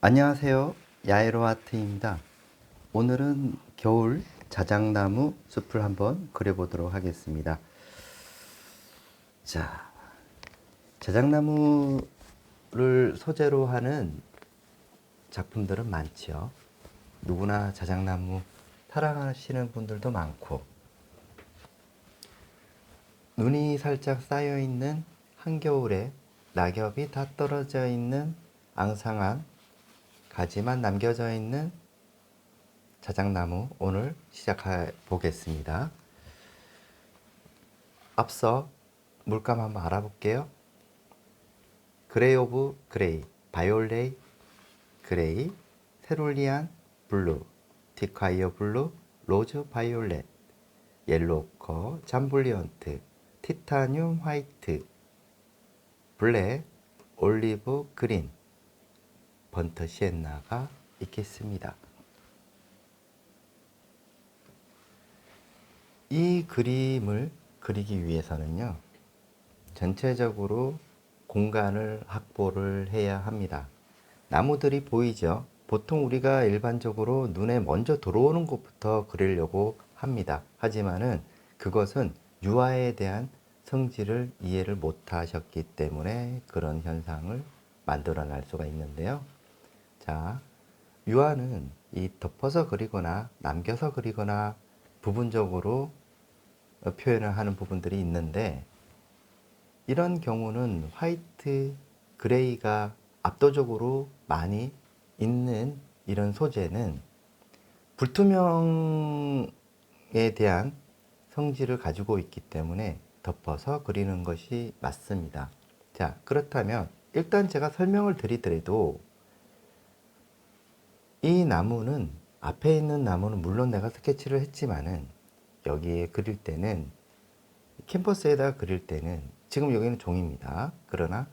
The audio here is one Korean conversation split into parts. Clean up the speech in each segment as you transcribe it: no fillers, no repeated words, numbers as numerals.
안녕하세요. 야에로 아트입니다. 오늘은 겨울 자작나무 숲을 한번 그려보도록 하겠습니다. 자, 자작나무를 소재로 하는 작품들은 많죠. 누구나 자작나무 사랑하시는 분들도 많고, 눈이 살짝 쌓여 있는 한겨울에 낙엽이 다 떨어져 있는 앙상한 가지만 남겨져 있는 자작나무 오늘 시작해 보겠습니다. 앞서 물감 한번 알아볼게요. 그레이 오브 그레이, 바이올렛 그레이, 세룰리안 블루, 티콰이어 블루, 로즈 바이올렛, 옐로우 오커, 잠블리언트, 티타늄 화이트, 블랙, 올리브 그린, 번트 시엔나가 있겠습니다. 이 그림을 그리기 위해서는요, 전체적으로 공간을 확보를 해야 합니다. 나무들이 보이죠? 보통 우리가 일반적으로 눈에 먼저 들어오는 곳부터 그리려고 합니다. 하지만은 그것은 유화에 대한 성질을 이해를 못 하셨기 때문에 그런 현상을 만들어낼 수가 있는데요. 자, 유화는 이 덮어서 그리거나 남겨서 그리거나 부분적으로 표현을 하는 부분들이 있는데, 이런 경우는 화이트, 그레이가 압도적으로 많이 있는 이런 소재는 불투명에 대한 성질을 가지고 있기 때문에 덮어서 그리는 것이 맞습니다. 자, 그렇다면 일단 제가 설명을 드리더라도 이 나무는, 앞에 있는 나무는 물론 내가 스케치를 했지만은 여기에 그릴 때는, 캔버스에다 그릴 때는, 지금 여기는 종입니다. 그러나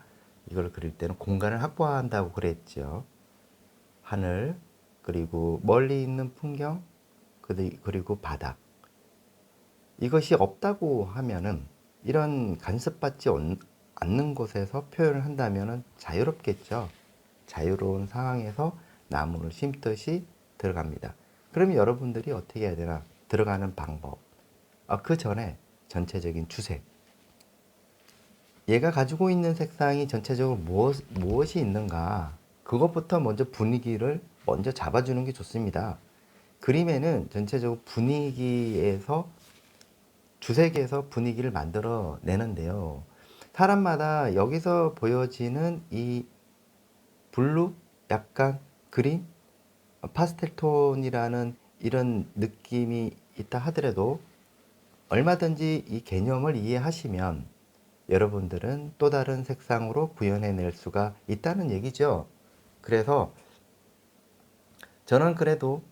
이걸 그릴 때는 공간을 확보한다고 그랬죠. 하늘, 그리고 멀리 있는 풍경, 그리고 바닥. 이것이 없다고 하면은, 이런 간섭받지 않는 곳에서 표현을 한다면은 자유롭겠죠. 자유로운 상황에서 나무를 심듯이 들어갑니다. 그러면 여러분들이 어떻게 해야 되나? 들어가는 방법. 그 전에 전체적인 주색. 얘가 가지고 있는 색상이 전체적으로 무엇이 있는가? 그것부터 먼저 분위기를 먼저 잡아주는 게 좋습니다. 그림에는 전체적으로 분위기에서, 주색에서 분위기를 만들어 내는데요. 사람마다 여기서 보여지는 이 블루, 약간 그린, 파스텔 톤이라는 이런 느낌이 있다 하더라도 얼마든지 이 개념을 이해하시면 여러분들은 또 다른 색상으로 구현해낼 수가 있다는 얘기죠. 그래서 저는 그래도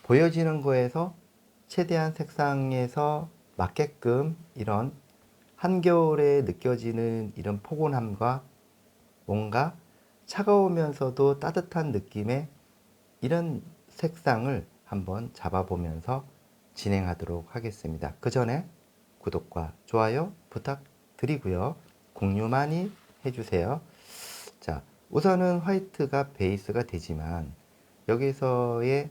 보여지는 거에서 최대한 색상에서 맞게끔 이런 한겨울에 느껴지는 이런 포근함과 뭔가 차가우면서도 따뜻한 느낌의 이런 색상을 한번 잡아보면서 진행하도록 하겠습니다. 그 전에 구독과 좋아요 부탁드리고요. 공유 많이 해주세요. 자, 우선은 화이트가 베이스가 되지만 여기서의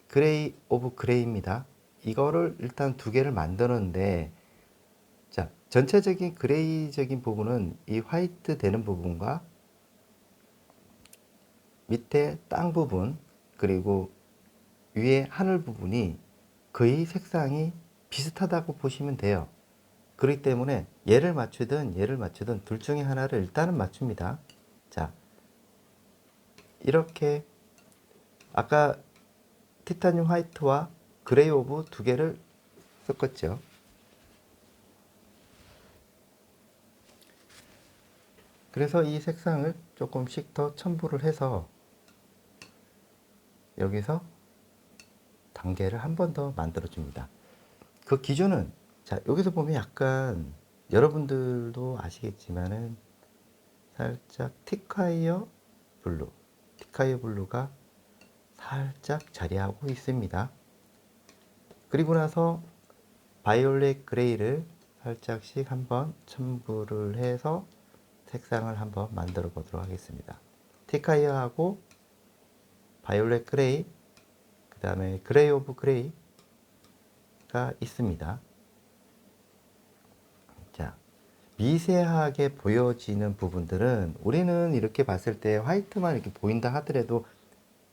그레이 오브 그레이입니다. 이거를 일단 두 개를 만드는데, 자, 전체적인 그레이적인 부분은 이 화이트 되는 부분과 밑에 땅 부분, 그리고 위에 하늘 부분이 거의 색상이 비슷하다고 보시면 돼요. 그렇기 때문에 얘를 맞추든 둘 중에 하나를 일단은 맞춥니다. 자, 이렇게 아까 티타늄 화이트와 그레이 오브 두 개를 섞었죠. 그래서 이 색상을 조금씩 더 첨부를 해서 여기서 단계를 한 번 더 만들어 줍니다. 그 기준은, 자, 여기서 보면 약간 여러분들도 아시겠지만은 살짝 티콰이어 블루가 살짝 자리하고 있습니다. 그리고 나서 바이올렛 그레이를 살짝씩 한번 첨부를 해서 색상을 한번 만들어 보도록 하겠습니다. 티카이어하고 바이올렛 그레이, 그 다음에 그레이 오브 그레이가 있습니다. 자, 미세하게 보여지는 부분들은 우리는 이렇게 봤을 때 화이트만 이렇게 보인다 하더라도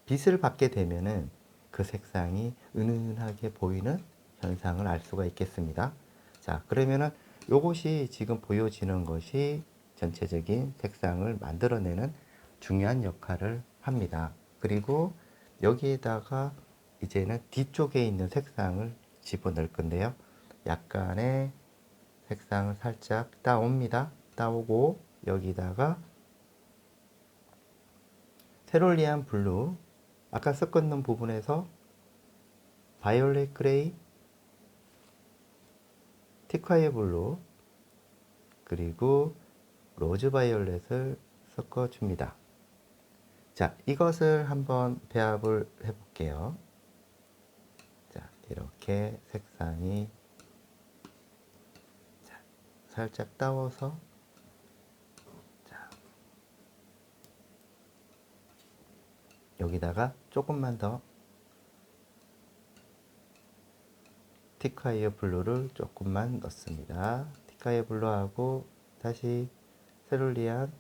빛을 받게 되면은 그 색상이 은은하게 보이는 현상을 알 수가 있겠습니다. 자, 그러면은 요것이 지금 보여지는 것이 전체적인 색상을 만들어내는 중요한 역할을 합니다. 그리고 여기에다가 이제는 뒤쪽에 있는 색상을 집어넣을 건데요. 약간의 색상을 살짝 따옵니다. 따오고 여기다가 세롤리안 블루, 아까 섞었는 부분에서 바이올렛 그레이, 티콰이어 블루, 그리고 로즈 바이올렛을 섞어줍니다. 자, 이것을 한번 배합을 해볼게요. 자, 이렇게 색상이 살짝 따워서 자, 여기다가 조금만 더 티카이어 블루를 조금만 넣습니다. 티카이어 블루하고 다시 세룰리안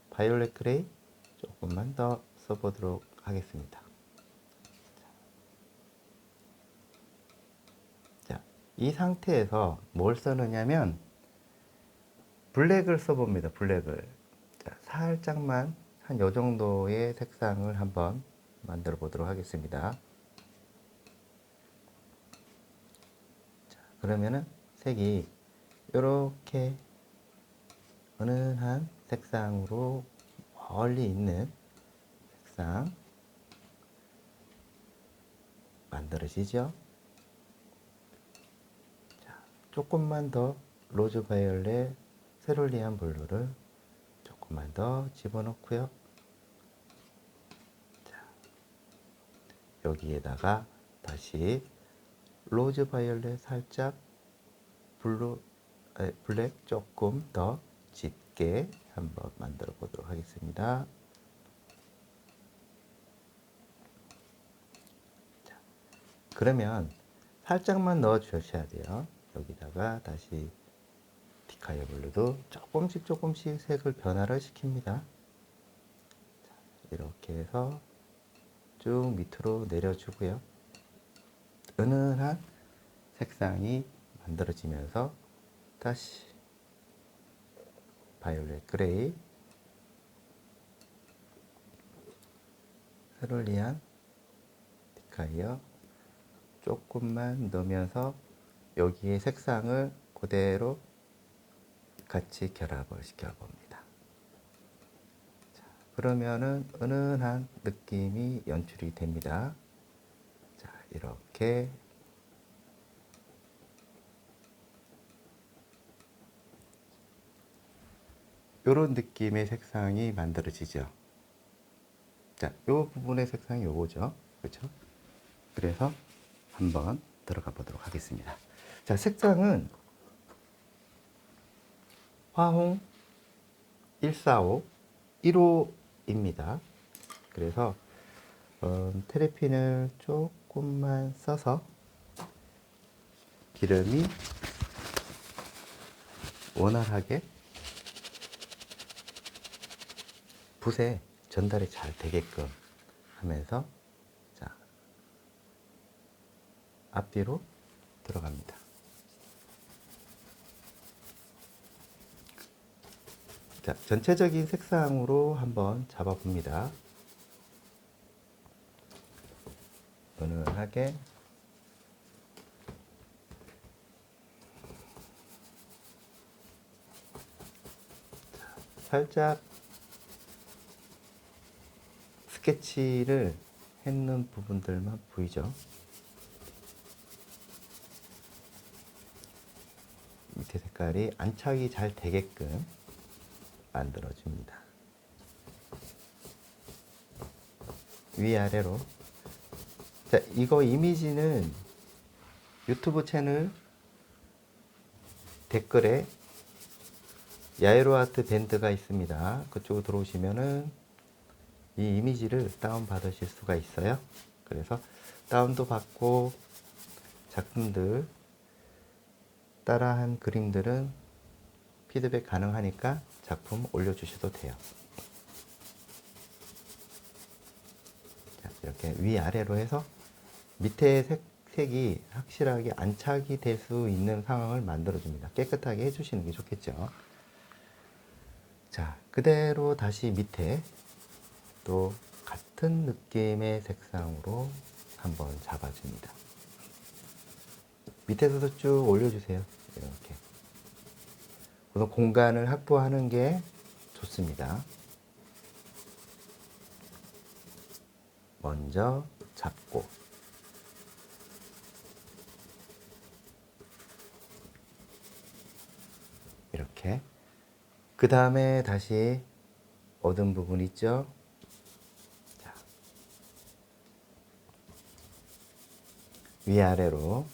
바이올렛 그레이 조금만 더 써보도록 하겠습니다. 자, 이 상태에서 뭘 써느냐면 블랙을 써봅니다. 블랙을. 자, 살짝만 한 요 정도의 색상을 한번 만들어 보도록 하겠습니다. 자, 그러면은 색이 이렇게 은은한 색상으로 멀리 있는 색상 만들어지죠. 자, 조금만 더 로즈 바이올렛 세롤리안 블루를 조금만 더 집어넣고요. 자, 여기에다가 다시 로즈 바이올렛 살짝 블랙 조금 더 짙게 한번 만들어 보도록 하겠습니다. 자, 그러면 살짝만 넣어 주셔야 돼요. 여기다가 다시 티카이어 블루도 조금씩 색을 변화를 시킵니다. 자, 이렇게 해서 쭉 밑으로 내려주고요. 은은한 색상이 만들어지면서 다시 바이올렛 그레이, 세롤리안, 티카이어 조금만 넣으면서 여기에 색상을 그대로 같이 결합을 시켜봅니다. 자, 그러면은 은은한 느낌이 연출이 됩니다. 자, 이렇게 이런 느낌의 색상이 만들어지죠. 자, 이 부분의 색상이 요거죠. 그렇죠? 그래서 한번 들어가 보도록 하겠습니다. 자, 색상은 화홍 145 1호입니다. 그래서 테레핀을 조금만 써서 기름이 원활하게 붓에 전달이 잘 되게끔 하면서 자, 앞뒤로 들어갑니다. 자, 전체적인 색상으로 한번 잡아봅니다. 은은하게 자, 살짝 스케치를 했는 부분들만 보이죠. 밑에 색깔이 안착이 잘 되게끔 만들어줍니다. 위아래로. 자, 이거 이미지는 유튜브 채널 댓글에 야에로 아트 밴드가 있습니다. 그쪽으로 들어오시면은 이 이미지를 다운 받으실 수가 있어요. 그래서 다운도 받고 작품들 따라한 그림들은 피드백 가능하니까 작품 올려주셔도 돼요. 자, 이렇게 위아래로 해서 밑에 색이 확실하게 안착이 될 수 있는 상황을 만들어줍니다. 깨끗하게 해주시는 게 좋겠죠. 자, 그대로 다시 밑에 또 같은 느낌의 색상으로 한번 잡아줍니다. 밑에서도 쭉 올려주세요. 이렇게. 우선 공간을 확보하는 게 좋습니다. 먼저 잡고 이렇게 그 다음에 다시 어두운 부분 있죠? 자, 위아래로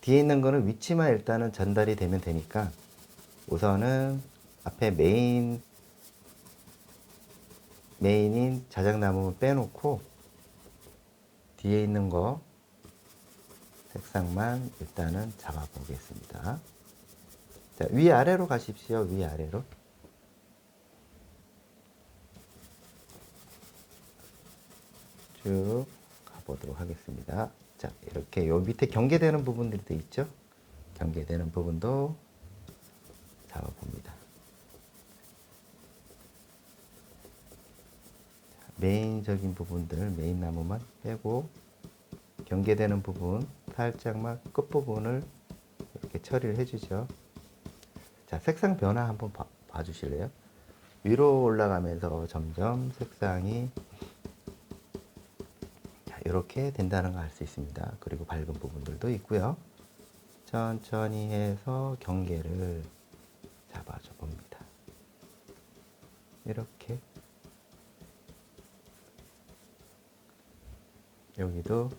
뒤에 있는 거는 위치만 일단은 전달이 되면 되니까 우선은 앞에 메인인 자작나무 빼놓고 뒤에 있는 거 색상만 일단은 잡아 보겠습니다. 자, 위아래로 가십시오. 위아래로. 쭉 가보도록 하겠습니다. 자, 이렇게 요 밑에 경계되는 부분들도 있죠? 경계되는 부분도 잡아봅니다. 메인적인 부분들, 메인 나무만 빼고 경계되는 부분 살짝만 끝부분을 이렇게 처리를 해주죠. 자, 색상 변화 한번 봐주실래요? 위로 올라가면서 점점 색상이 이렇게 된다는 걸 알 수 있습니다. 그리고 밝은 부분들도 있고요. 천천히 해서 경계를 잡아줘 봅니다. 이렇게 여기도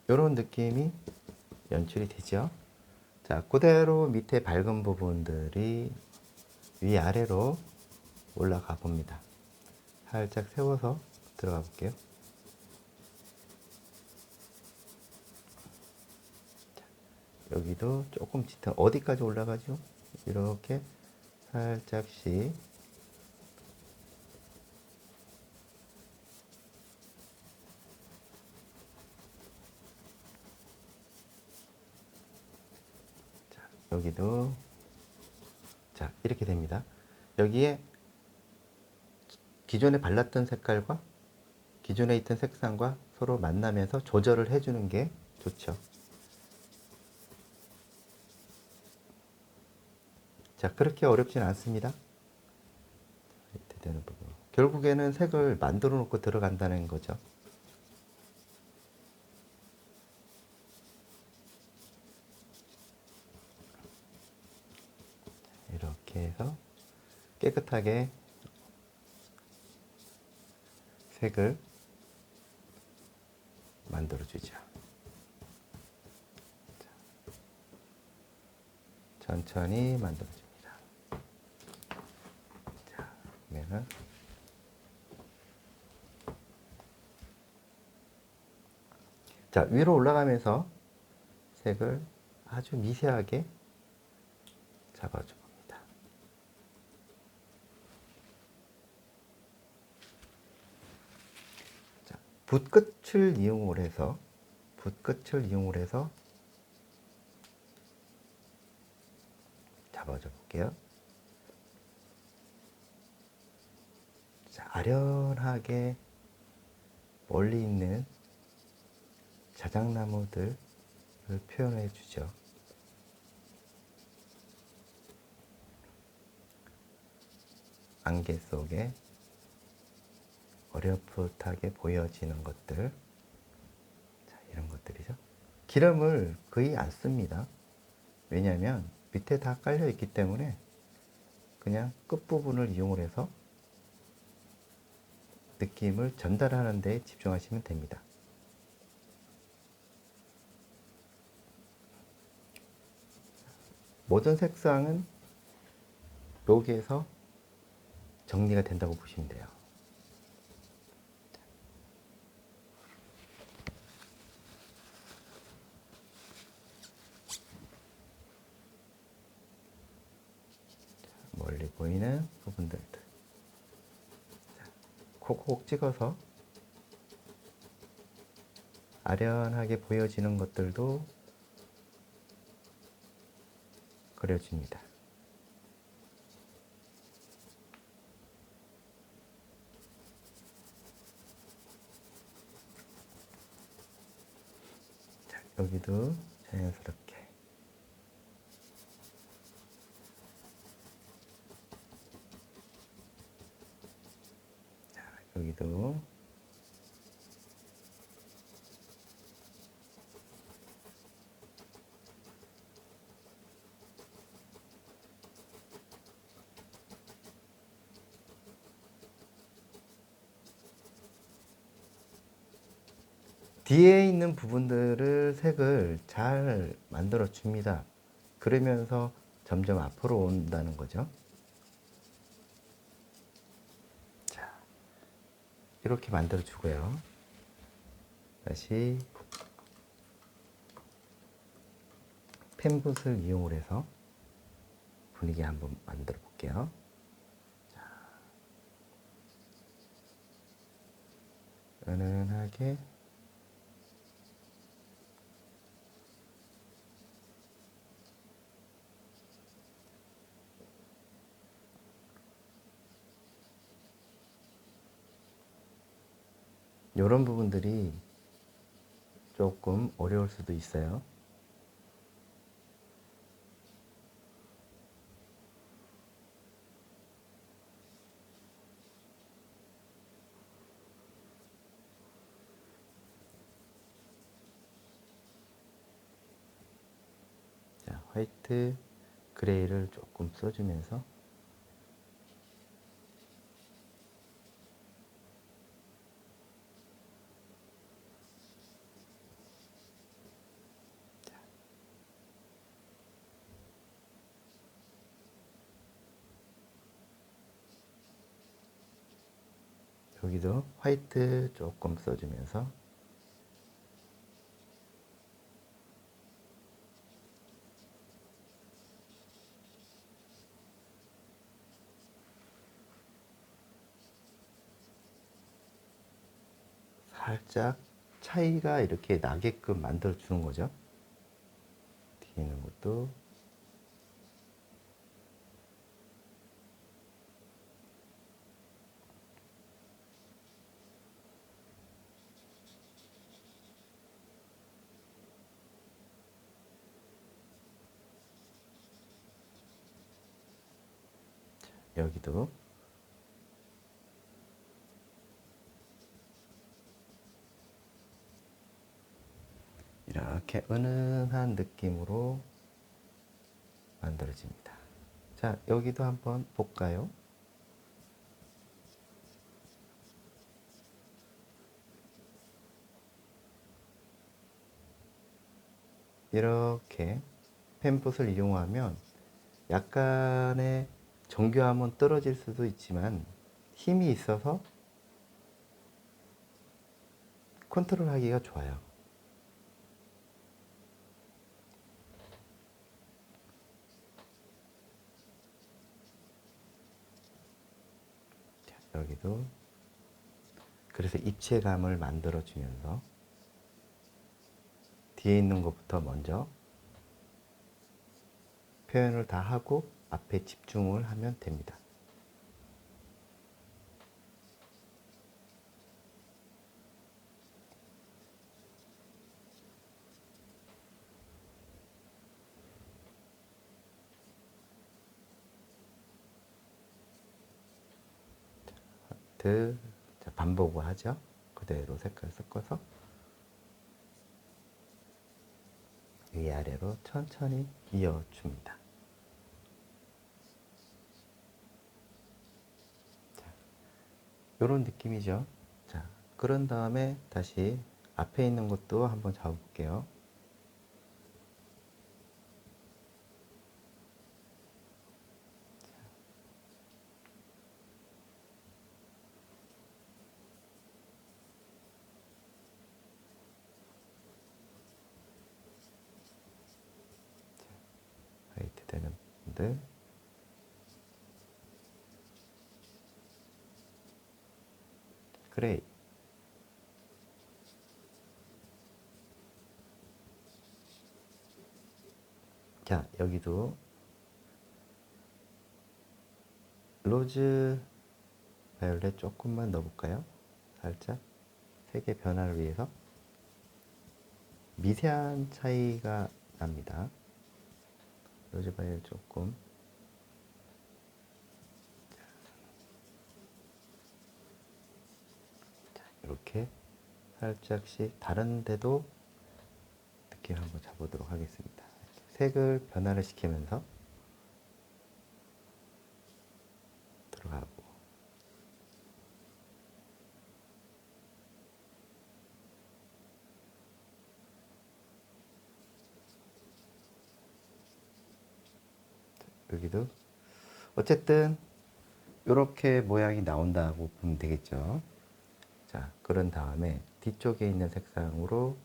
이런 느낌이 연출이 되죠. 자, 그대로 밑에 밝은 부분들이 위아래로 올라가 봅니다. 살짝 세워서 들어가 볼게요. 자, 여기도 조금 짙은 어디까지 올라가죠? 이렇게 살짝씩 여기도 자 이렇게 됩니다. 여기에 기존에 발랐던 색깔과 기존에 있던 색상과 서로 만나면서 조절을 해주는 게 좋죠. 자, 그렇게 어렵진 않습니다. 이렇게 되는 부분. 결국에는 색을 만들어 놓고 들어간다는 거죠. 이렇게 해서 깨끗하게 색을 만들어 주죠. 천천히 만들어 줍니다. 자, 그러면은 자, 위로 올라가면서 색을 아주 미세하게 잡아줘 봅니다. 자, 붓끝을 이용을 해서 잡아줘 볼게요. 자, 아련하게 멀리 있는 자작나무들을 표현해 주죠. 안개 속에 어렴풋하게 보여지는 것들. 자, 이런 것들이죠. 기름을 거의 안 씁니다. 왜냐하면 밑에 다 깔려 있기 때문에 그냥 끝부분을 이용을 해서 느낌을 전달하는 데 집중하시면 됩니다. 모든 색상은 여기에서 정리가 된다고 보시면 돼요. 멀리 보이는 부분들도 콕콕 찍어서 아련하게 보여지는 것들도 그려줍니다. 자, 여기도 자연스럽게. 자, 여기도 뒤에 있는 부분들을 색을 잘 만들어 줍니다. 그러면서 점점 앞으로 온다는 거죠. 자, 이렇게 만들어 주고요. 다시 펜붓을 이용을 해서 분위기 한번 만들어 볼게요. 자, 은은하게 이런 부분들이 조금 어려울 수도 있어요. 자, 화이트, 그레이를 조금 써주면서 여기도 화이트 조금 써주면서 살짝 차이가 이렇게 나게끔 만들어 주는 거죠. 뒤에 있는 것도 여기도 이렇게 은은한 느낌으로 만들어집니다. 자, 여기도 한번 볼까요? 이렇게 펜붓을 이용하면 약간의 정교함은 떨어질 수도 있지만 힘이 있어서 컨트롤 하기가 좋아요. 자, 여기도 그래서 입체감을 만들어 주면서 뒤에 있는 것부터 먼저 표현을 다 하고 앞에 집중을 하면 됩니다. 자, 반복을 하죠. 그대로 색깔 섞어서 위아래로 천천히 이어줍니다. 이런 느낌이죠. 자, 그런 다음에 다시 앞에 있는 것도 한번 잡아볼게요. 여러분들. 그레이. 자, 여기도 로즈 바이올렛 조금만 넣어볼까요? 살짝 색의 변화를 위해서. 미세한 차이가 납니다. 로즈 바이올렛 조금. 자, 이렇게 살짝씩 다른 데도 느낌을 한번 잡아보도록 하겠습니다. 색을 변화를 시키면서 들어가고, 여기도 어쨌든 이렇게 모양이 나온다고 보면 되겠죠. 자, 그런 다음에 뒤쪽에 있는 색상으로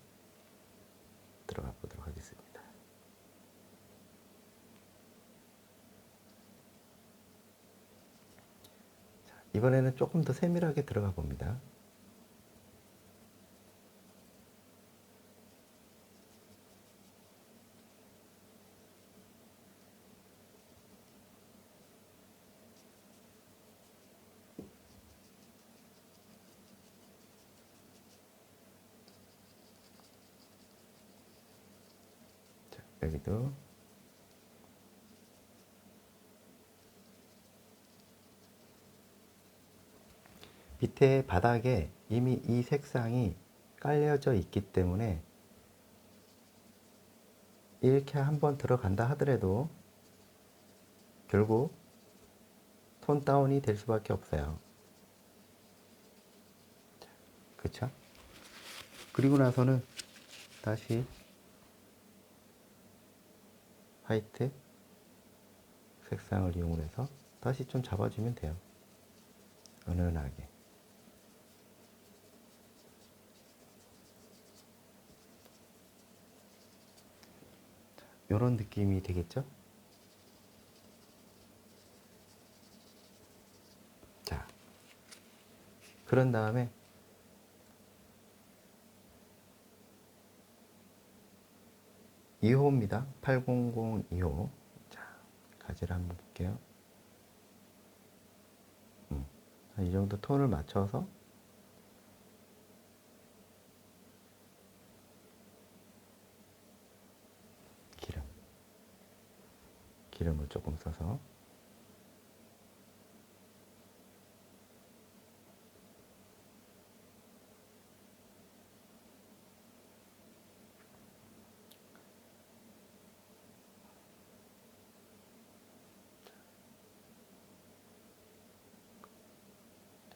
들어가 보도록 하겠습니다. 자, 이번에는 조금 더 세밀하게 들어가 봅니다. 자, 여기도 밑에 바닥에 이미 이 색상이 깔려져 있기 때문에 이렇게 한번 들어간다 하더라도 결국 톤 다운이 될 수밖에 없어요. 그쵸? 그리고 나서는 다시 화이트 색상을 이용해서 다시 좀 잡아주면 돼요. 은은하게. 이런 느낌이 되겠죠? 자, 그런 다음에 (2호) 2호입니다. 8002호. 자, 가지를 한번 볼게요. 이 정도 톤을 맞춰서 기름을 조금 써서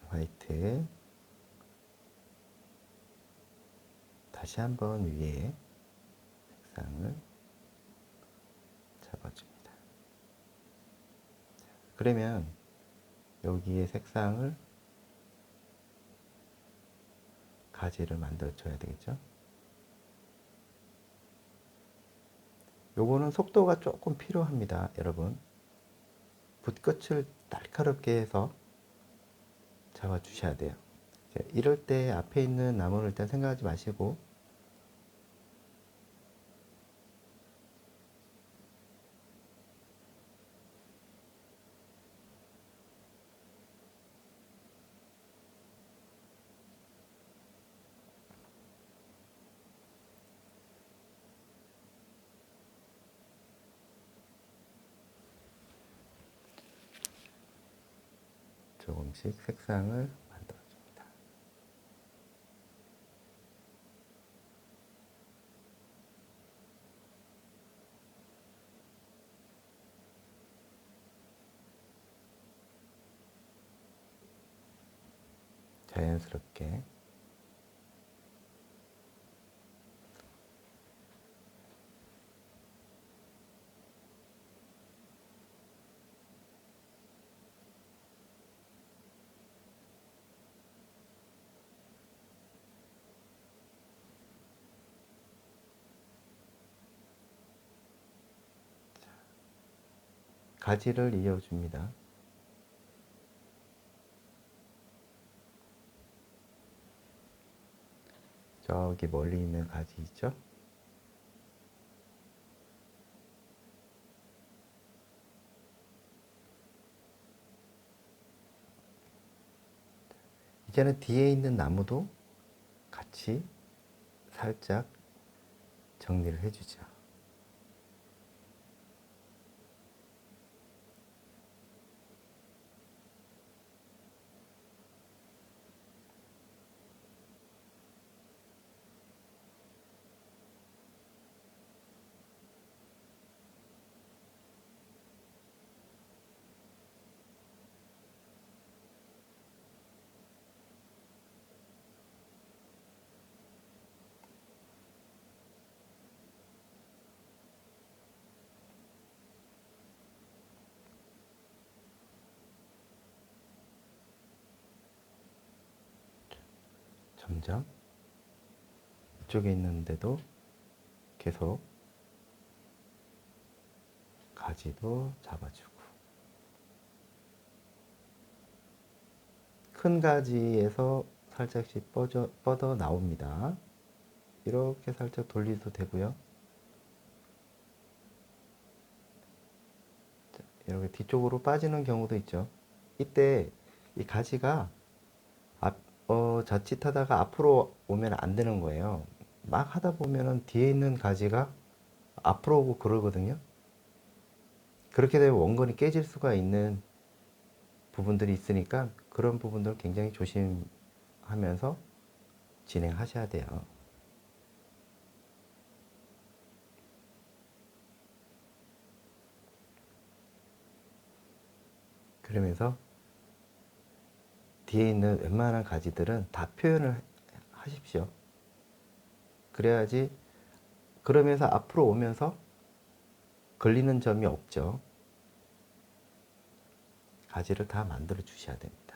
화이트 다시 한번 위에 색상을 잡아줍니다. 그러면 여기에 색상을 가지를 만들어 줘야 되겠죠. 요거는 속도가 조금 필요합니다, 여러분. 붓끝을 날카롭게 해서 잡아 주셔야 돼요. 이럴 때 앞에 있는 나무를 일단 생각하지 마시고 조금씩 색상을 만들어 줍니다. 자연스럽게. 가지를 이어줍니다. 저기 멀리 있는 가지 있죠? 이제는 뒤에 있는 나무도 같이 살짝 정리를 해주죠. 점점 이쪽에 있는데도 계속 가지도 잡아주고, 큰 가지에서 살짝씩 뻗어 나옵니다. 이렇게 살짝 돌리도 되고요. 이렇게 뒤쪽으로 빠지는 경우도 있죠. 이때 이 가지가 자칫하다가 앞으로 오면 안 되는 거예요. 막 하다 보면은 뒤에 있는 가지가 앞으로 오고 그러거든요. 그렇게 되면 원건이 깨질 수가 있는 부분들이 있으니까 그런 부분들 굉장히 조심하면서 진행하셔야 돼요. 그러면서 뒤에 있는 웬만한 가지들은 다 표현을 하십시오. 그래야지, 그러면서 앞으로 오면서 걸리는 점이 없죠. 가지를 다 만들어 주셔야 됩니다.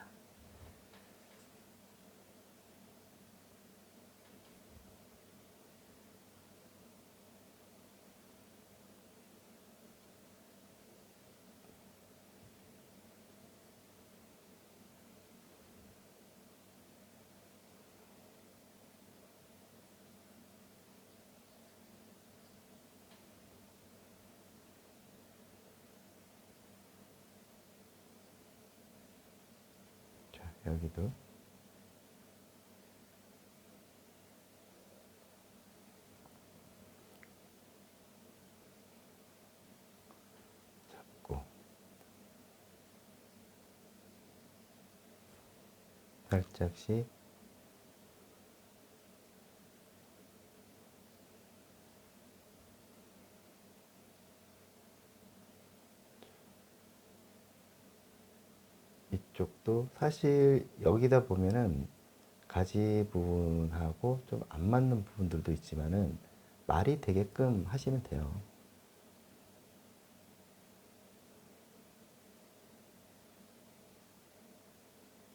자, 여기도 잡고 살짝씩 이쪽도 사실 여기다 보면은 가지 부분하고 좀 안 맞는 부분들도 있지만은 말이 되게끔 하시면 돼요.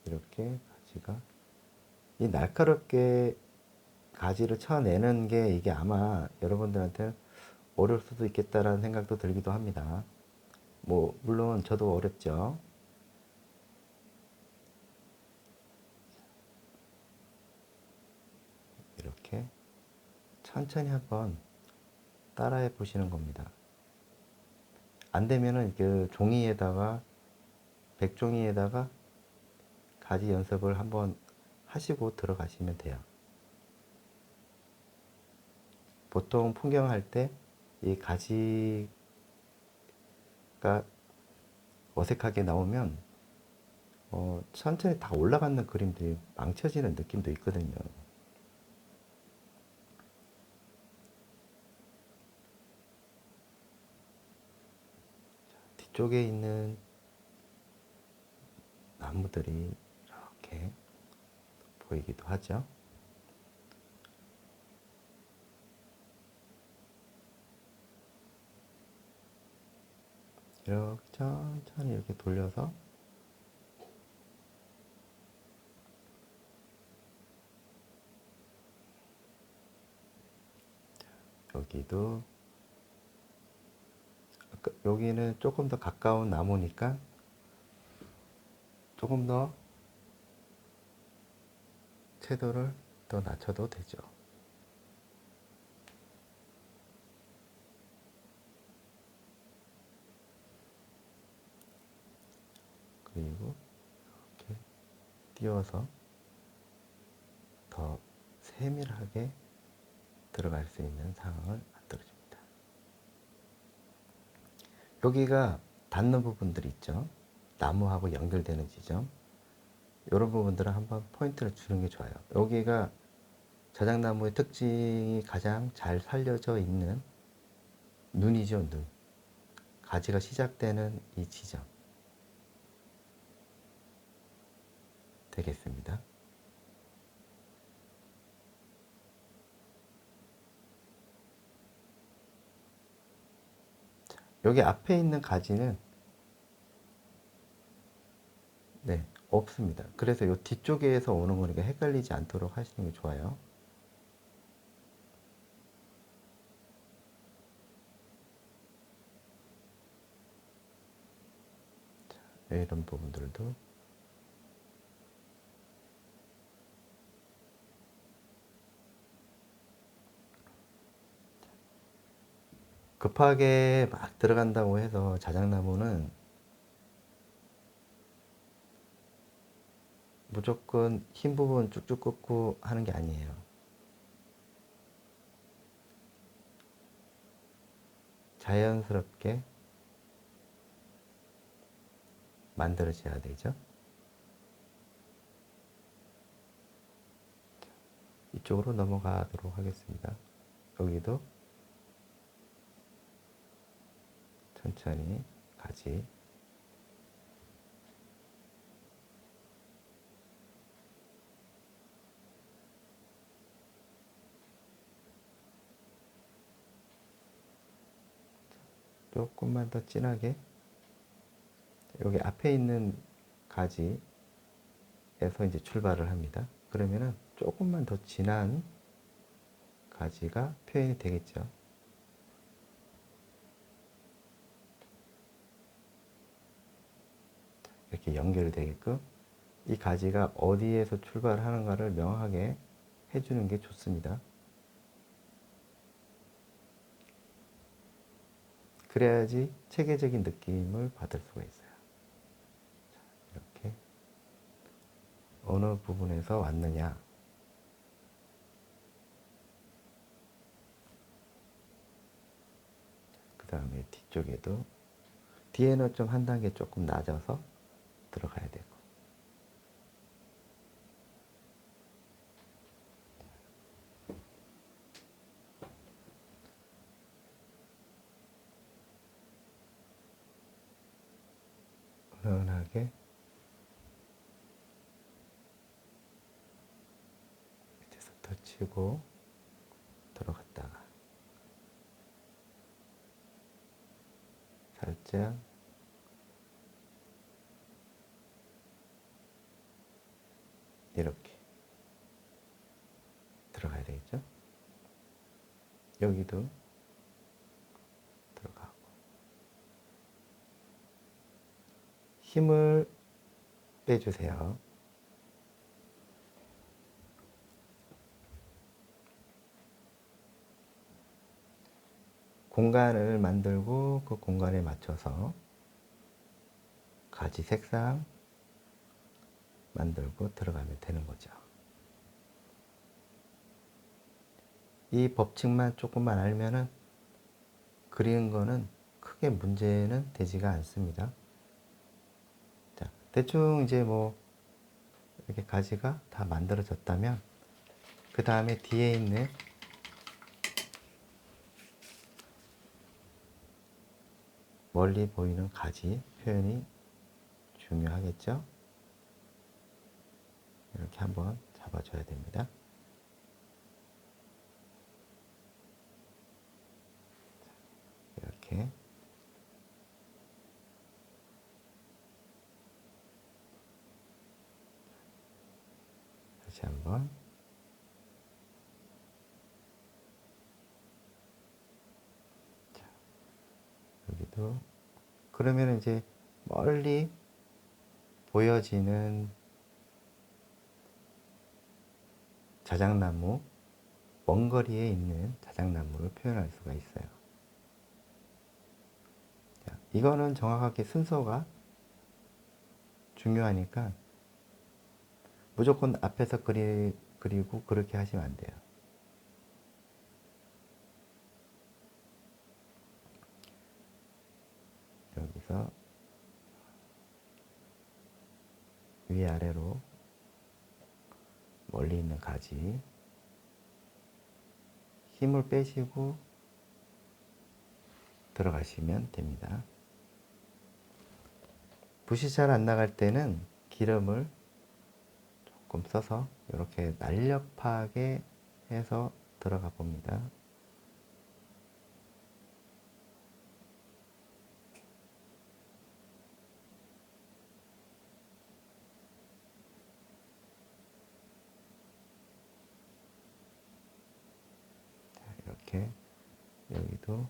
이렇게 가지가 이 날카롭게 가지를 쳐내는 게 이게 아마 여러분들한테 어려울 수도 있겠다라는 생각도 들기도 합니다. 뭐 물론 저도 어렵죠. 이렇게 천천히 한번 따라해 보시는 겁니다. 안 되면은 그 종이에다가, 백종이에다가 가지 연습을 한번 하시고 들어가시면 돼요. 보통 풍경할 때 이 가지가 어색하게 나오면 천천히 다 올라가는 그림들이 망쳐지는 느낌도 있거든요. 뒤쪽에 있는 나무들이 이렇게 보이기도 하죠. 이렇게 천천히 이렇게 돌려서 여기도 여기는 조금 더 가까운 나무니까 조금 더 채도를 더 낮춰도 되죠. 그리고 이렇게 띄워서 더 세밀하게 들어갈 수 있는 상황을 만들어줍니다. 여기가 닿는 부분들이 있죠. 나무하고 연결되는 지점. 이런 부분들은 한번 포인트를 주는 게 좋아요. 여기가 자작나무의 특징이 가장 잘 살려져 있는 눈이죠, 눈. 가지가 시작되는 이 지점 되겠습니다. 여기 앞에 있는 가지는 네, 없습니다. 그래서 이 뒤쪽에서 오는 거니까 헷갈리지 않도록 하시는 게 좋아요. 자, 이런 부분들도 급하게 막 들어간다고 해서 자작나무는 무조건 흰 부분 쭉쭉 긋고 하는 게 아니에요. 자연스럽게 만들어져야 되죠. 이쪽으로 넘어가도록 하겠습니다. 여기도 천천히 가지 조금만 더 진하게 여기 앞에 있는 가지에서 이제 출발을 합니다. 그러면은 조금만 더 진한 가지가 표현이 되겠죠. 이렇게 연결되게끔 이 가지가 어디에서 출발하는가를 명확하게 해주는 게 좋습니다. 그래야지 체계적인 느낌을 받을 수가 있어요. 이렇게 어느 부분에서 왔느냐, 그 다음에 뒤쪽에도 뒤에는 좀 한 단계 조금 낮아서 들어가야 되고 은은하게 밑에서 tou치고 들어갔다가 살짝 이렇게 들어가야 되겠죠. 여기도 들어가고 힘을 빼주세요. 공간을 만들고 그 공간에 맞춰서 가지 색상 만들고 들어가면 되는 거죠. 이 법칙만 조금만 알면은 그리는 거는 크게 문제는 되지가 않습니다. 자, 대충 이제 뭐 이렇게 가지가 다 만들어졌다면 그 다음에 뒤에 있는 멀리 보이는 가지 표현이 중요하겠죠. 이렇게 한번 잡아줘야 됩니다. 이렇게 다시 한번 자, 여기도 여기도. 그러면 이제 멀리 보여지는 자작나무, 먼 거리에 있는 자작나무를 표현할 수가 있어요. 자, 이거는 정확하게 순서가 중요하니까 무조건 앞에서 그리고 그렇게 하시면 안 돼요. 여기서 위아래로 멀리 있는 가지 힘을 빼시고 들어가시면 됩니다. 붓이 잘 안 나갈 때는 기름을 조금 써서 이렇게 날렵하게 해서 들어가 봅니다. 이렇게 여기도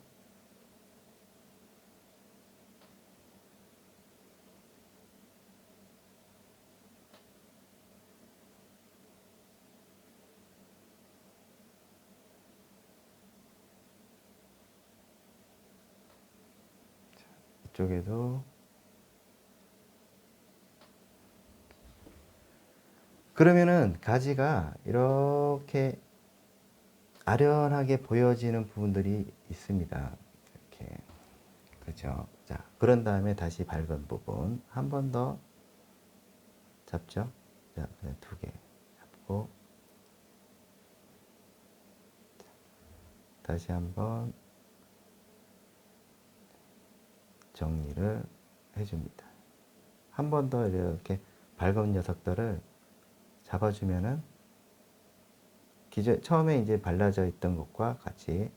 이쪽에도. 그러면은 가지가 이렇게 아련하게 보여지는 부분들이 있습니다. 이렇게. 그죠? 자, 그런 다음에 다시 밝은 부분 한 번 더 잡죠. 자, 그냥 두 개 잡고 다시 한번 정리를 해줍니다. 한 번 더 이렇게 밝은 녀석들을 잡아주면은 처음에 이제 발라져 있던 것과 같이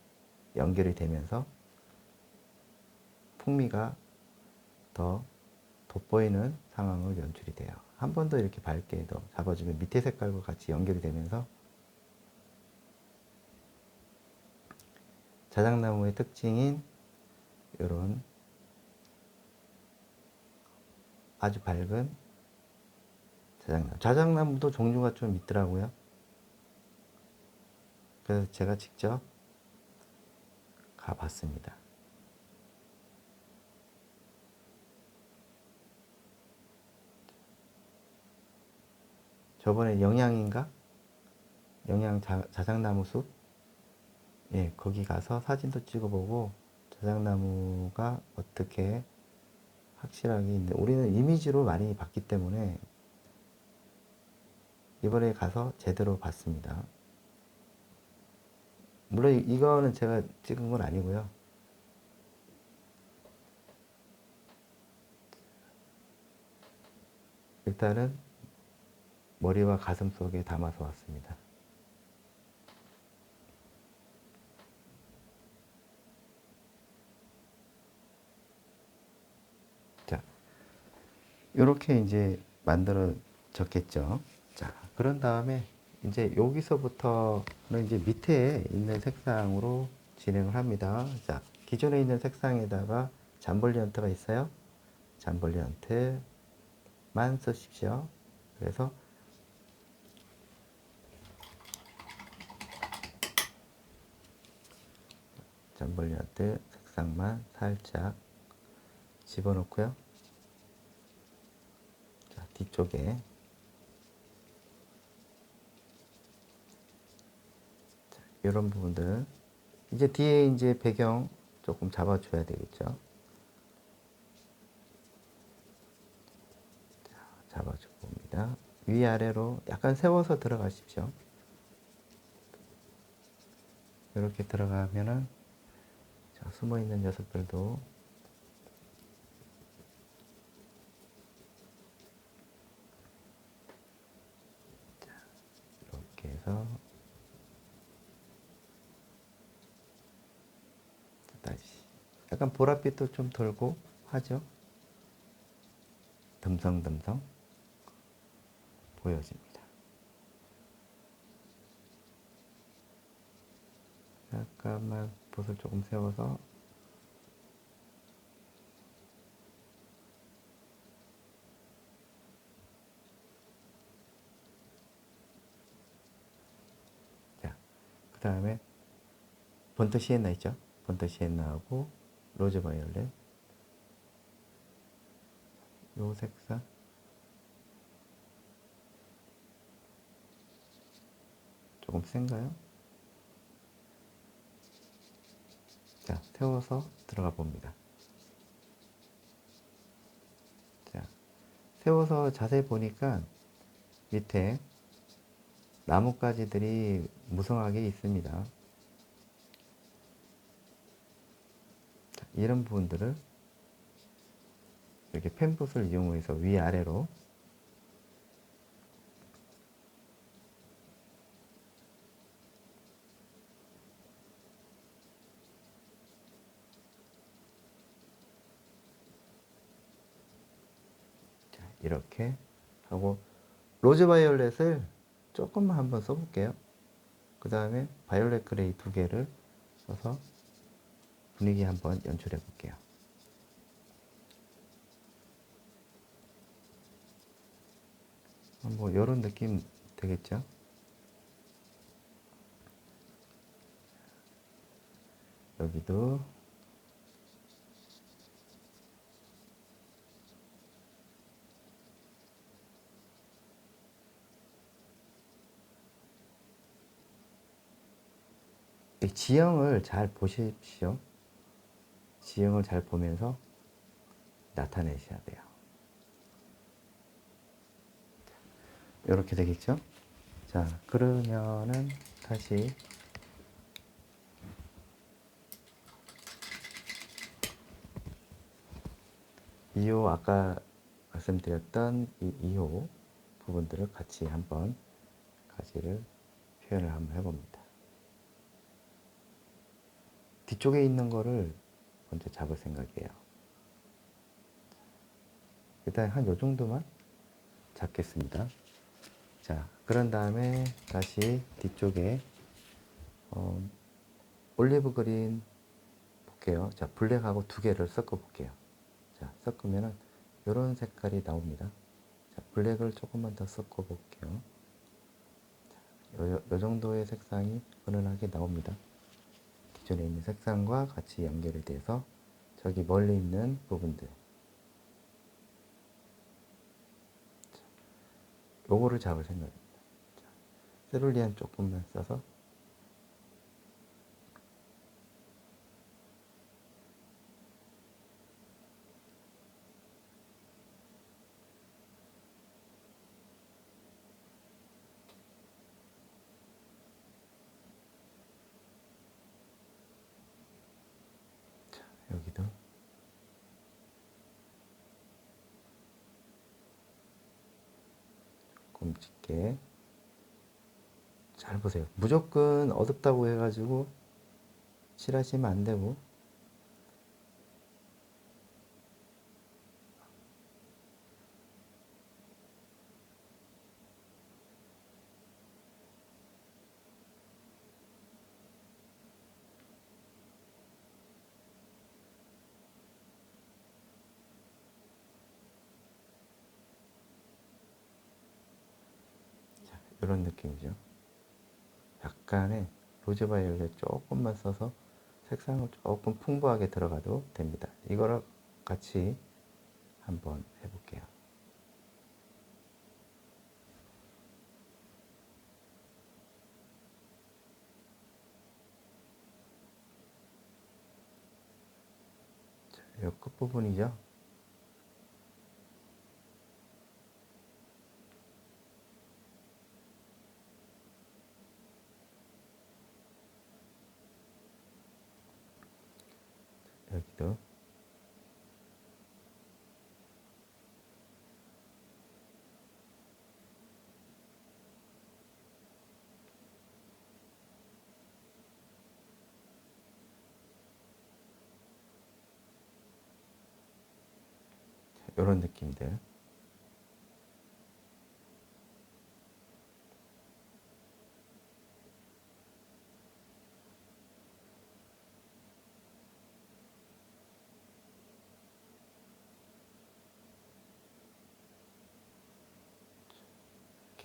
연결이 되면서 풍미가 더 돋보이는 상황으로 연출이 돼요. 한 번 더 이렇게 밝게 더 잡아주면 밑에 색깔과 같이 연결이 되면서 자작나무의 특징인 이런 아주 밝은 자작나무. 자작나무도 종류가 좀 있더라고요. 그래서 제가 직접 가봤습니다. 저번에 영양인가? 영양 자작나무 숲? 예, 거기 가서 사진도 찍어보고 자작나무가 어떻게 확실하게 있는데 우리는 이미지로 많이 봤기 때문에 이번에 가서 제대로 봤습니다. 물론 이거는 제가 찍은 건 아니고요. 일단은 머리와 가슴 속에 담아서 왔습니다. 자, 이렇게 이제 만들어졌겠죠. 자, 그런 다음에 이제 여기서부터는 이제 밑에 있는 색상으로 진행을 합니다. 자, 기존에 있는 색상에다가 잠벌리언트가 있어요. 잠벌리언트만 쓰십시오. 그래서 잠벌리언트 색상만 살짝 집어넣고요. 자, 뒤쪽에 이런 부분들 이제 뒤에 이제 배경 조금 잡아줘야 되겠죠. 자, 잡아줘 봅니다. 위아래로 약간 세워서 들어가십시오. 이렇게 들어가면은 자, 숨어 있는 녀석들도 자, 이렇게 해서 다시 약간 보랏빛도 좀 돌고 하죠. 듬성듬성 보여집니다. 약간만 붓을 조금 세워서 그 다음에 번트 시엔나 있죠? 번트 시엔나하고 로즈 바이올렛, 요 색상 조금 센가요? 자, 세워서 들어가 봅니다. 자, 세워서 자세히 보니까 밑에 나뭇가지들이 무성하게 있습니다. 자, 이런 부분들을 이렇게 펜붓을 이용해서 위아래로 이렇게 하고 로즈 바이올렛을 조금만 한번 써볼게요. 그 다음에 바이올렛 그레이 두 개를 써서 분위기 한번 연출해 볼게요. 뭐 이런 느낌 되겠죠? 여기도 이 지형을 잘 보십시오. 지형을 잘 보면서 나타내셔야 돼요. 이렇게 되겠죠? 자, 그러면은 다시 이호 아까 말씀드렸던 이 2호 부분들을 같이 한번 가지를 표현을 한번 해봅니다. 뒤쪽에 있는 거를 먼저 잡을 생각이에요. 일단 한 요 정도만 잡겠습니다. 자, 그런 다음에 다시 뒤쪽에 올리브 그린 볼게요. 자, 블랙하고 두 개를 섞어 볼게요. 자, 섞으면은 이런 색깔이 나옵니다. 자, 블랙을 조금만 더 섞어 볼게요. 요 정도의 색상이 은은하게 나옵니다. 기존에 있는 색상과 같이 연결이 돼서 저기 멀리 있는 부분들 요거를 잡을 생각입니다. 자, 세룰리안 조금만 써서 여기도 조금 짙게 잘 보세요. 무조건 어둡다고 해가지고 칠하시면 안 되고 이런 느낌이죠. 약간의 로즈 바이올렛 조금만 써서 색상을 조금 풍부하게 들어가도 됩니다. 이거를 같이 한번 해볼게요. 자, 이 끝부분이죠. 여기도 이런 느낌들.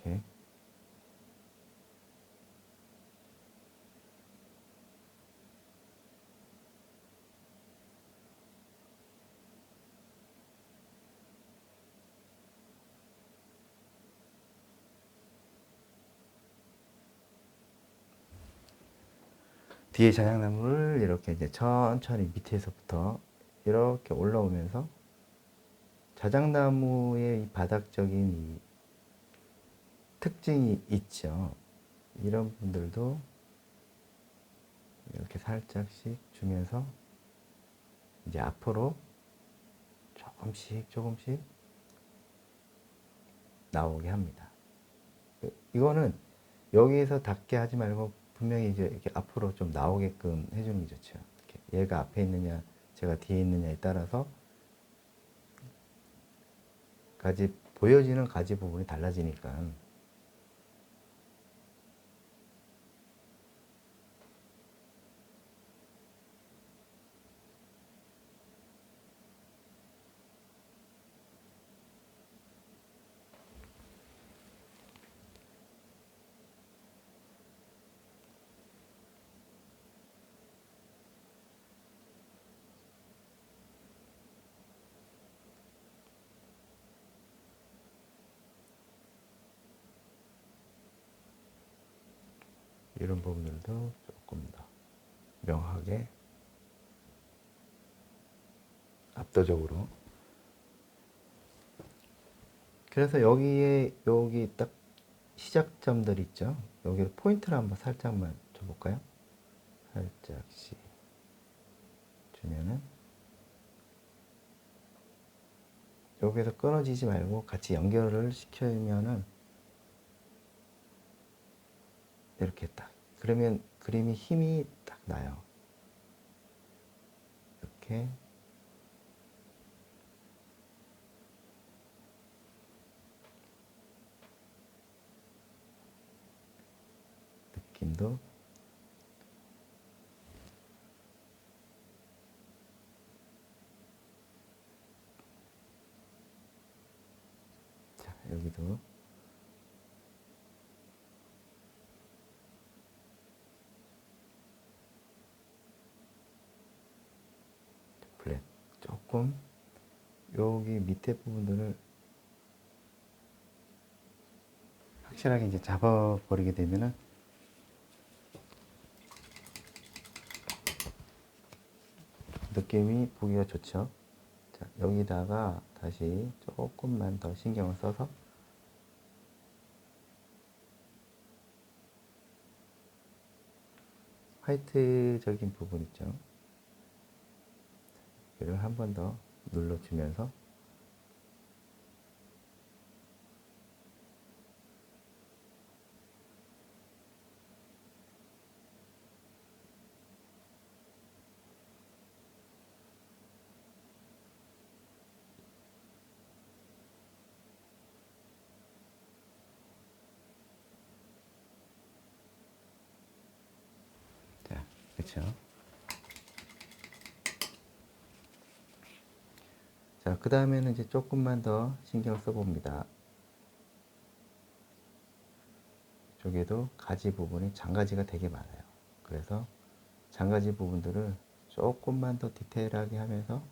이렇게 뒤에 자작나무를 이렇게 이제 천천히 밑에서부터 이렇게 올라오면서 자작나무의 이 바닥적인 이 특징이 있죠. 이런 분들도 이렇게 살짝씩 주면서 이제 앞으로 조금씩 조금씩 나오게 합니다. 이거는 여기에서 닿게 하지 말고 분명히 이제 이렇게 앞으로 좀 나오게끔 해주는 게 좋죠. 이렇게 얘가 앞에 있느냐, 제가 뒤에 있느냐에 따라서 보여지는 가지 부분이 달라지니까. 이런 부분들도 조금 더 명확하게 압도적으로. 그래서 여기 딱 시작점들 있죠. 여기를 포인트를 한번 살짝만 줘볼까요? 살짝씩 주면은 여기서 끊어지지 말고 같이 연결을 시키면은 이렇게 딱, 그러면 그림이 힘이 딱 나요. 이렇게 느낌도. 자, 여기도 블랙 조금 여기 밑에 부분들을 확실하게 이제 잡아버리게 되면은 느낌이 보기가 좋죠. 자, 여기다가 다시 조금만 더 신경을 써서 화이트적인 부분 있죠. 이를 한 번 더 눌러주면서 자, 그렇죠. 자, 그 다음에는 이제 조금만 더 신경을 써봅니다. 이쪽에도 가지 부분이 장가지가 되게 많아요. 그래서 장가지 부분들을 조금만 더 디테일하게 하면서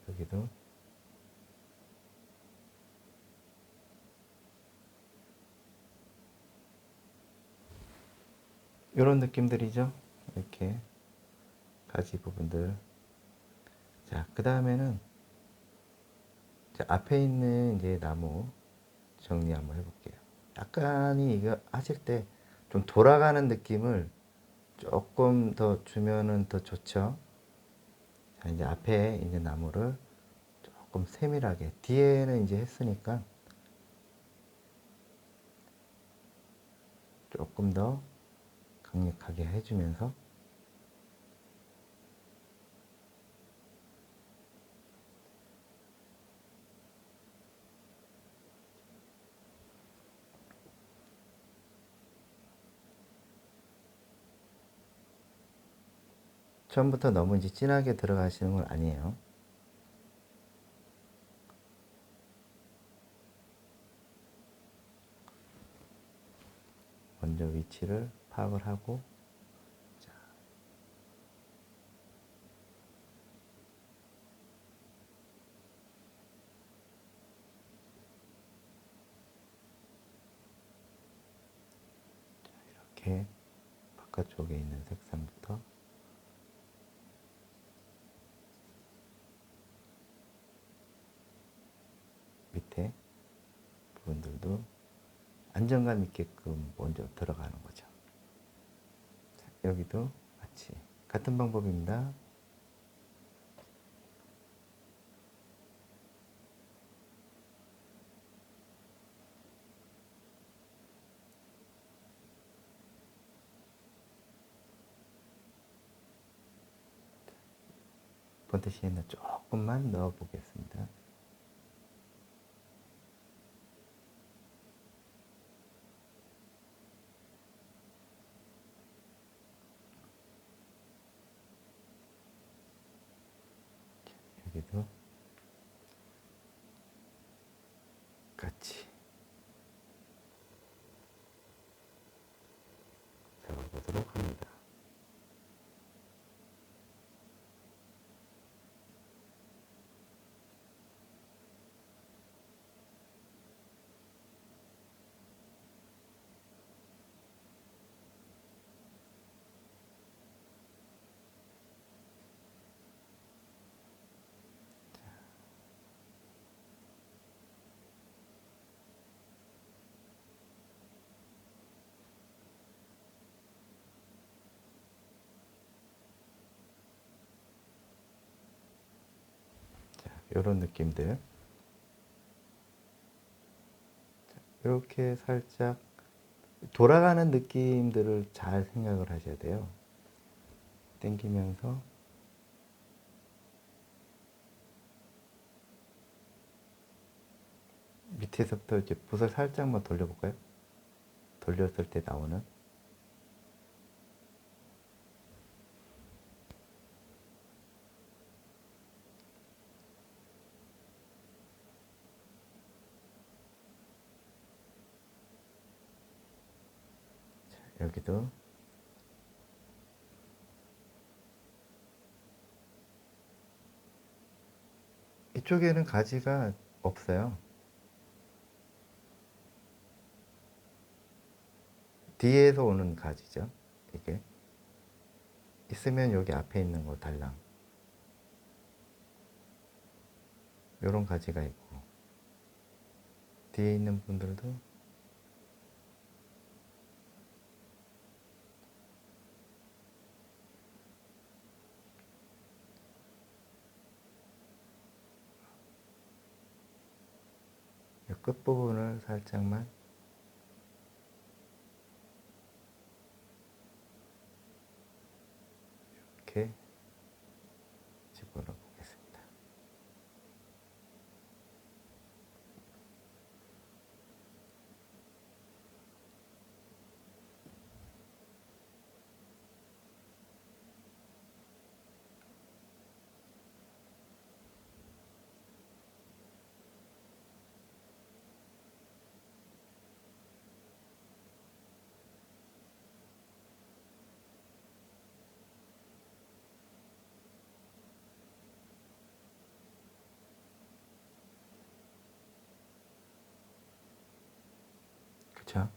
여기도 이런 느낌들이죠. 이렇게 가지 부분들. 자, 그 다음에는 앞에 있는 이제 나무 정리 한번 해볼게요. 약간이 이거 하실 때 좀 돌아가는 느낌을 조금 더 주면은 더 좋죠. 자, 이제 앞에 이제 나무를 조금 세밀하게, 뒤에는 이제 했으니까 조금 더 강력하게 해주면서 처음부터 너무 이제 진하게 들어가시는 건 아니에요. 먼저 위치를 파악을 하고, 자, 이렇게 바깥쪽에 있는 색상부터 밑에 부분들도 안정감 있게끔 먼저 들어가는 거죠. 자, 여기도 같이 같은 방법입니다. 본트시에는 조금만 넣어 보겠습니다. 여기도 같이 잡아보도록 합니다. 이런 느낌들. 이렇게 살짝 돌아가는 느낌들을 잘 생각을 하셔야 돼요. 당기면서 밑에서부터 이제 붓을 살짝만 돌려볼까요? 돌렸을 때 나오는 여기도 이쪽에는 가지가 없어요. 뒤에서 오는 가지죠. 이게 있으면 여기 앞에 있는 거 달랑 요런 가지가 있고, 뒤에 있는 분들도 이 끝부분을 살짝만 이렇게 집어넣어 보겠습니다. 그쵸?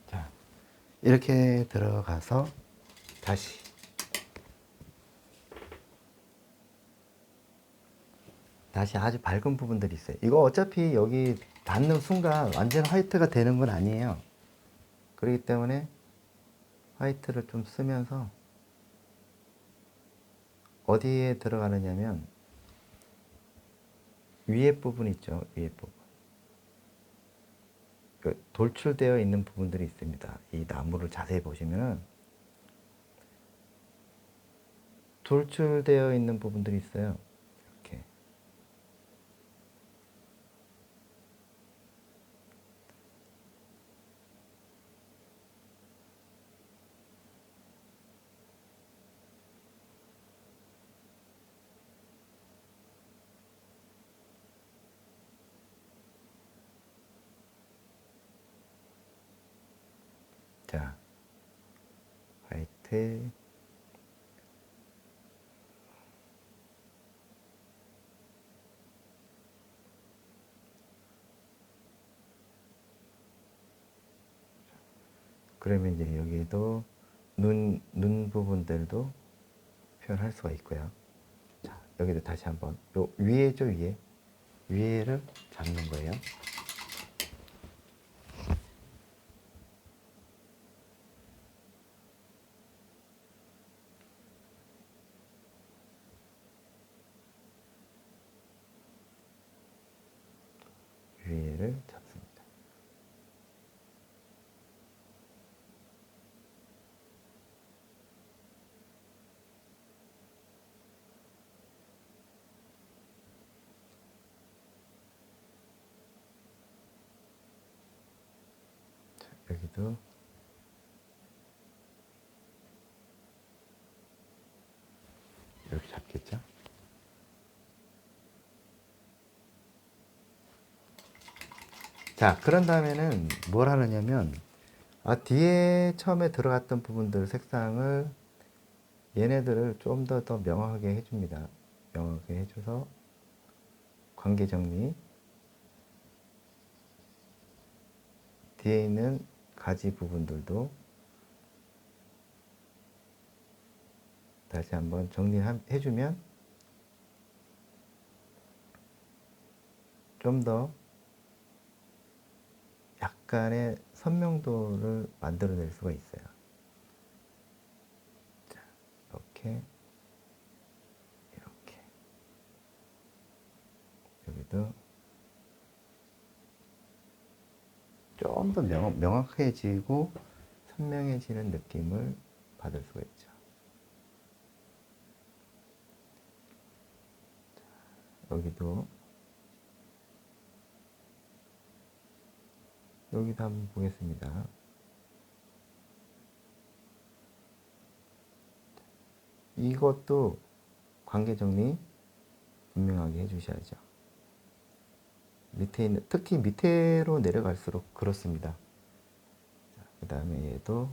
자, 이렇게 들어가서 다시 아주 밝은 부분들이 있어요. 이거 어차피 여기 닿는 순간 완전 화이트가 되는 건 아니에요. 그렇기 때문에 화이트를 좀 쓰면서 어디에 들어가느냐면 위에 부분 있죠. 위에 부분. 그 돌출되어 있는 부분들이 있습니다. 이 나무를 자세히 보시면은 돌출되어 있는 부분들이 있어요. 이렇게. 자, 화이트. 그러면 이제 여기도 눈 부분들도 표현할 수가 있고요. 자, 여기도 다시 한번 요 위에죠, 위에를 잡는 거예요. 위에를 잡습니다. 자, 여기도 이렇게 잡겠죠. 자, 그런 다음에는 뭘 하느냐면, 뒤에 처음에 들어갔던 부분들 색상을 얘네들을 좀 더 명확하게 해줍니다. 명확하게 해줘서 관계 정리, 뒤에 있는 가지 부분들도 다시 한번 정리해주면 좀 더 약간의 선명도를 만들어낼 수가 있어요. 자, 이렇게 여기도 좀 더 명확해지고 선명해지는 느낌을 받을 수가 있죠. 자, 여기도 한번 보겠습니다. 이것도 관계 정리 분명하게 해주셔야죠. 밑에 있는, 특히 밑으로 내려갈수록 그렇습니다. 그 다음에 얘도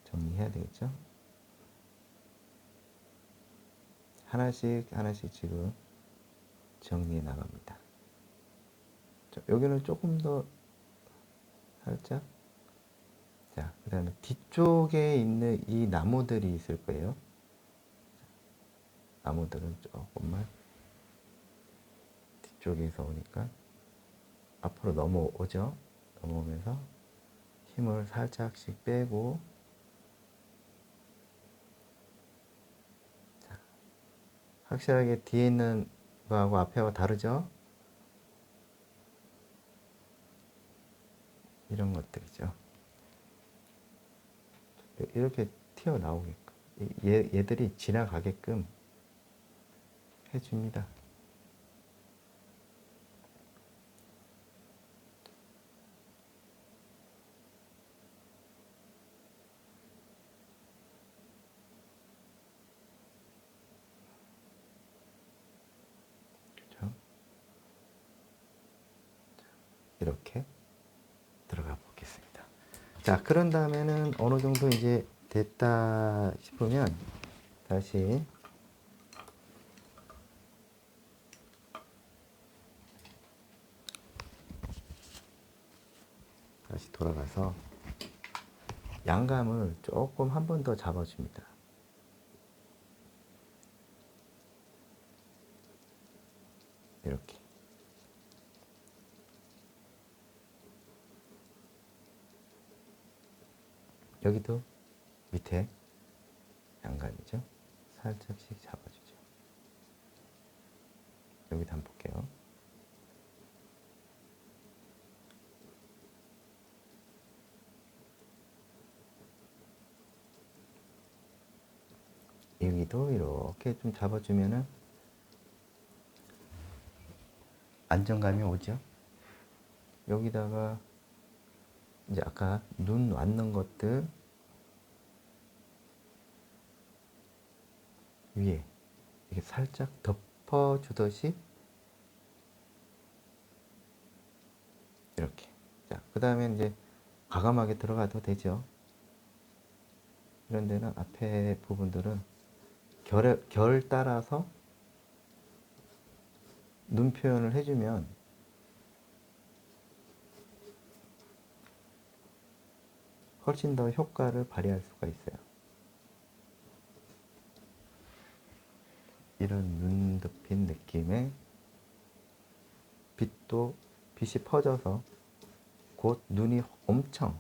정리해야 되겠죠. 하나씩 지금 정리해 나갑니다. 자, 여기는 조금 더 살짝. 자, 그 다음에 뒤쪽에 있는 이 나무들이 있을 거예요. 나무들은 조금만 뒤쪽에서 오니까 앞으로 넘어오죠. 넘어오면서 힘을 살짝씩 빼고, 자, 확실하게 뒤에 있는 거하고 앞에하고 다르죠. 이런 것들이죠. 이렇게 튀어나오게끔 얘들이 지나가게끔 해줍니다. 그렇죠? 이렇게 들어가 보겠습니다. 자, 그런 다음에는 어느 정도 이제 됐다 싶으면 다시 돌아가서 양감을 조금 한 번 더 잡아줍니다. 이렇게. 여기도 밑에 양감이죠. 살짝씩 잡아주죠. 여기도 한번 볼게요. 여기도 이렇게 좀 잡아주면은 안정감이 오죠. 여기다가 이제 아까 눈 왔는 것들 위에 이렇게 살짝 덮어주듯이 이렇게 그 다음에 이제 과감하게 들어가도 되죠. 이런 데는 앞에 부분들은 결 따라서 눈 표현을 해주면 훨씬 더 효과를 발휘할 수가 있어요. 이런 눈 덮인 느낌의 빛이 퍼져서 곧 눈이 엄청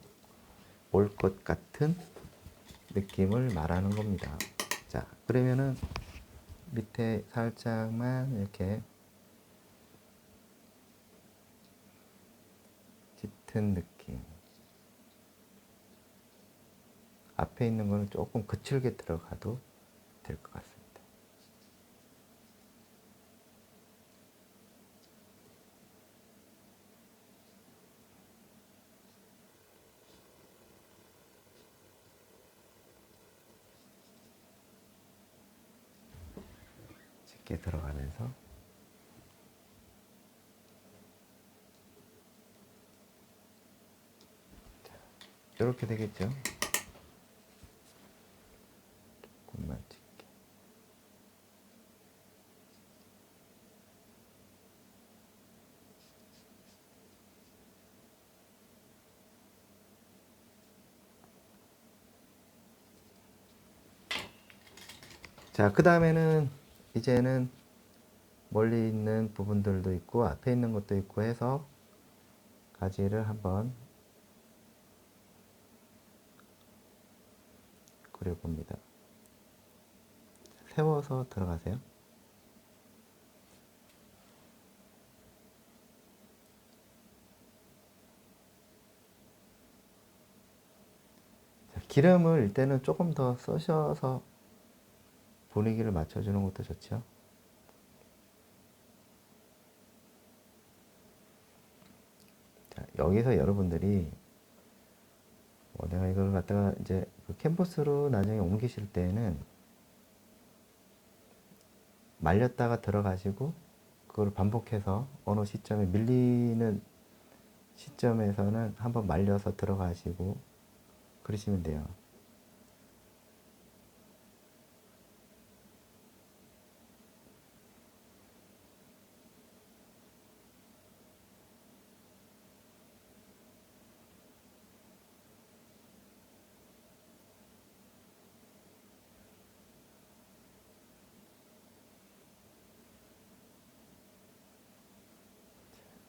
올 것 같은 느낌을 말하는 겁니다. 자, 그러면은 밑에 살짝만 이렇게 짙은 느낌. 앞에 있는 거는 조금 거칠게 들어가도 될 것 같습니다. 짙게 들어가면서 이렇게 되겠죠. 조금만 짙게. 자, 그 다음에는 이제는 멀리 있는 부분들도 있고 앞에 있는 것도 있고 해서 가지를 한번 그려봅니다. 세워서 들어가세요. 자, 기름을 이때는 조금 더 써셔서 분위기를 맞춰주는 것도 좋죠. 자, 여기서 여러분들이 내가 이걸 갖다가 이제 그 캔버스로 나중에 옮기실 때는 말렸다가 들어가시고 그걸 반복해서 어느 시점에 밀리는 시점에서는 한번 말려서 들어가시고 그러시면 돼요.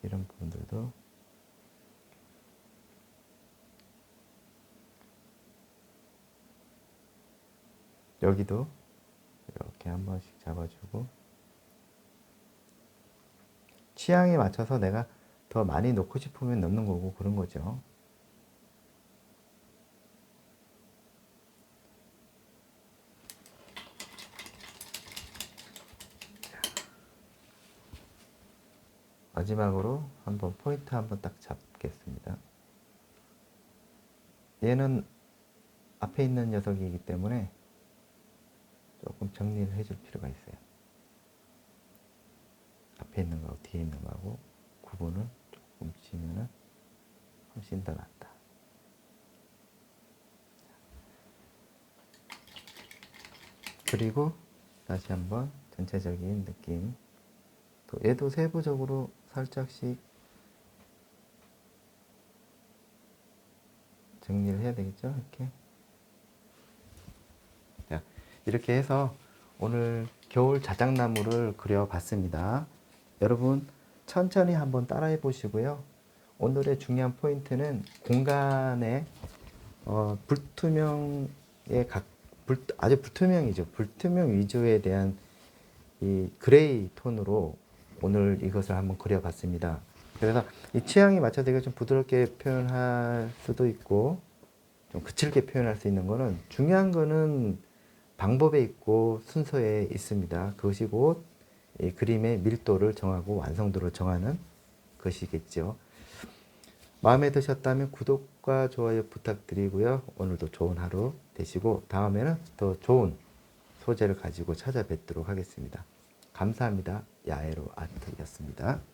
이런 부분들도 여기도 이렇게 한 번씩 잡아주고 취향에 맞춰서 내가 더 많이 넣고 싶으면 넣는 거고 그런 거죠. 마지막으로 한번 포인트 한번 딱 잡겠습니다. 얘는 앞에 있는 녀석이기 때문에 조금 정리를 해줄 필요가 있어요. 앞에 있는 거하고 뒤에 있는 거하고 구분을 조금 치면은 훨씬 더 낫다. 그리고 다시 한번 전체적인 느낌. 또 얘도 세부적으로 살짝씩 정리를 해야 되겠죠? 이렇게. 자, 이렇게 해서 오늘 겨울 자작나무를 그려봤습니다. 여러분 천천히 한번 따라해 보시고요. 오늘의 중요한 포인트는 공간에 아주 불투명이죠. 불투명 위주에 대한 이 그레이 톤으로 오늘 이것을 한번 그려봤습니다. 그래서 이 취향에 맞춰서 이거 좀 부드럽게 표현할 수도 있고 좀 거칠게 표현할 수 있는 거는 중요한 거는 방법에 있고 순서에 있습니다. 그것이 곧 이 그림의 밀도를 정하고 완성도를 정하는 것이겠죠. 마음에 드셨다면 구독과 좋아요 부탁드리고요. 오늘도 좋은 하루 되시고 다음에는 더 좋은 소재를 가지고 찾아뵙도록 하겠습니다. 감사합니다. 야에로 아트였습니다.